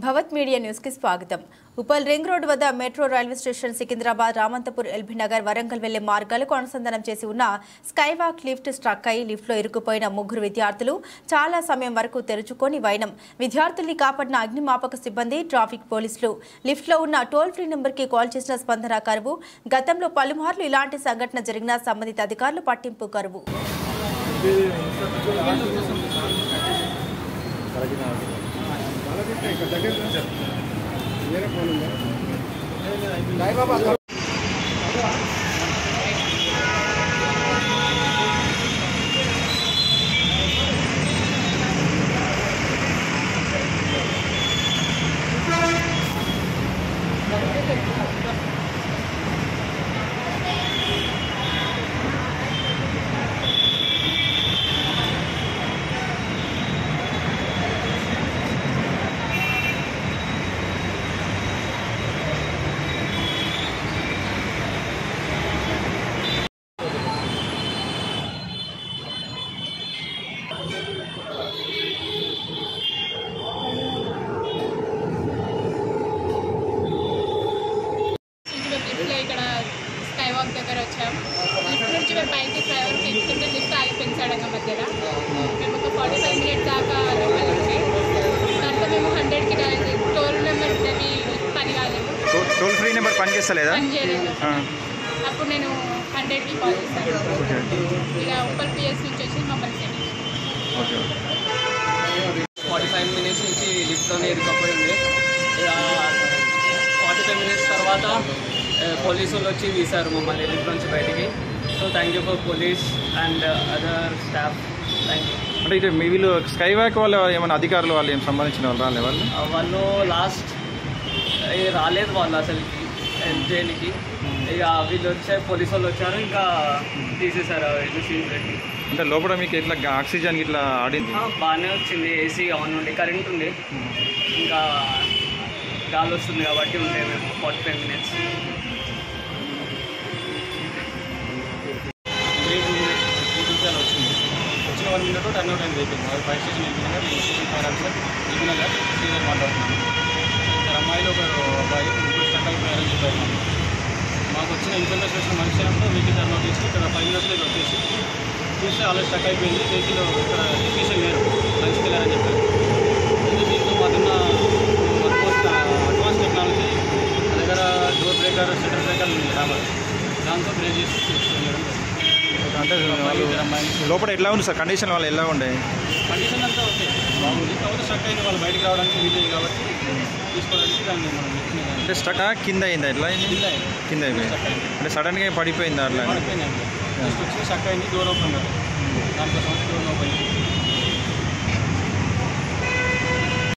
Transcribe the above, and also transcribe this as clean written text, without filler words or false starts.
భవత్ media news కి స్వాగతం. Uppal ring road వద్ద metro railway station Secunderabad Ramanthapur LB Nagar Warangal వెళ్లే మార్గాలకు అనుసంధానం చేసి ఉన్న స్కై వాక్ లిఫ్ట్ స్ట్రక్ అయి లిఫ్ట్ లో ఇరుక్కుపోయిన 3 విద్యార్థులు చాలా సమయం వరకు తెరుచుకొని వైనం. విద్యార్థుల్ని కాపాడిన అగ్నిమాపక సిబ్బంది, ట్రాఫిక్ పోలీసులు. లిఫ్ట్ లో ఉన్న టోల్ ఫ్రీ నెంబర్ కి కాల్ చేసిన స్పందన కరువు. గతంలో పలుమార్లు ఇలాంటి సంఘటన జరిగిన సంబంధిత అధికారులు పట్టింపు కరువు. దగ్గర వచ్చాము. లిఫ్ట్ నుంచి మేము పైకి డ్రైవర్కి ఎక్కుతుంటే లిఫ్ట్ ఆగిపోయింది సడన్గా మధ్యలో. మేము ఒక 45 మినిట్స్ దాకా లోపల ఉండి దాంట్లో మేము 100కి టోల్ నెంబర్ ఉండేవి పని కాలేదు. టోల్ ఫ్రీ నెంబర్ పని చేయలేదు. అప్పుడు నేను 100కి కాల్ చేశాను. ఇక ఉప్పల్ పిఎస్ నుంచి వచ్చి మమ్మల్ని సెండ్ 45 మినిట్స్ నుంచి లిఫ్ట్లోనే ఇరుక్కపోయింది. ఇక 45 మినిట్స్ తర్వాత పోలీసులు వచ్చి తీశారు మమ్మల్ని లిఫ్ట్ నుంచి బయటికి. So thank you for police and other staff. Thank you. అంటే ఇది మీ వీళ్ళు స్కై వాక్ వాళ్ళు ఏమైనా అధికారులు వాళ్ళు ఏం సంబంధించిన వాళ్ళు రాలే? వాళ్ళు లాస్ట్ రాలేదు వాళ్ళు అసలుకి జైలుకి. ఇక వీళ్ళు వచ్చే పోలీసు వాళ్ళు వచ్చారు, ఇంకా తీసేశారు సీన్ పెట్టి. అంటే లోపల మీకు ఇట్లా ఆక్సిజన్ ఇట్లా ఆడింది? బాగానే వచ్చింది. ఏసీ ఆన్ ఉండి కరెంట్ ఉంది, ఇంకా గాలి వస్తుంది కాబట్టి ఉంటే మేము 45 మినిట్స్. 2 నిమిషాలు వచ్చింది. వచ్చిన 1 మినిట్ టర్న్ అవుట్ అయింది వెహికల్. అది ఫైర్ స్టేషన్ వెళ్ళినాక ఫైర్ ఆఫీసర్ దిగినాక సీనియర్ మాట్లాడుతున్నాను. 2 అమ్మాయిలు 1 అబ్బాయి 3 స్టక్ అయిపోయారని చెప్పారు. మాకు వచ్చిన ఇన్ఫర్మేషన్ వచ్చిన మనిషిలో వెహికల్ టర్న్ అవుట్ చేసి ఇక్కడ 5 మినిట్స్లో ఇక్కడ వచ్చేసి చూస్తే ఆల్రెడీ స్టక్ అయిపోయింది. వెహికల్ ఇక్కడ టెక్నీషియన్ లేరు, లంచ్కి వెళ్ళారని చెప్పారు. దీంతో మాకున్న అడ్వాన్స్ టెక్నాలజీ దగ్గర డోర్ బ్రేకర్, షట్టర్ బ్రేకర్ ఉంది హ్యామర్, దాంతో బ్రేక్ చేసి తీసుకెళ్ళడం. అంటే లోపల ఎట్లా ఉంది సార్ కండిషన్? వాళ్ళు ఎలా ఉండే కండిషన్ అంతా ఓకే, బాగుంది. కాకపోతే స్టక్ అయింది, వాళ్ళు బయటకు రావడానికి వీలేదు కాబట్టి తీసుకోవడానికి దాన్ని మనం అంటే స్టక్ కింద అయిందా? ఎట్లా కింద అయిపోయింది అంటే సడన్గా పడిపోయింది? అట్లా పడిపోయింది. జస్ట్ వచ్చి స్టక్ అయింది, డోర్ ఓపెన్ కాదు, దానికోసం డోర్ ఓపెన్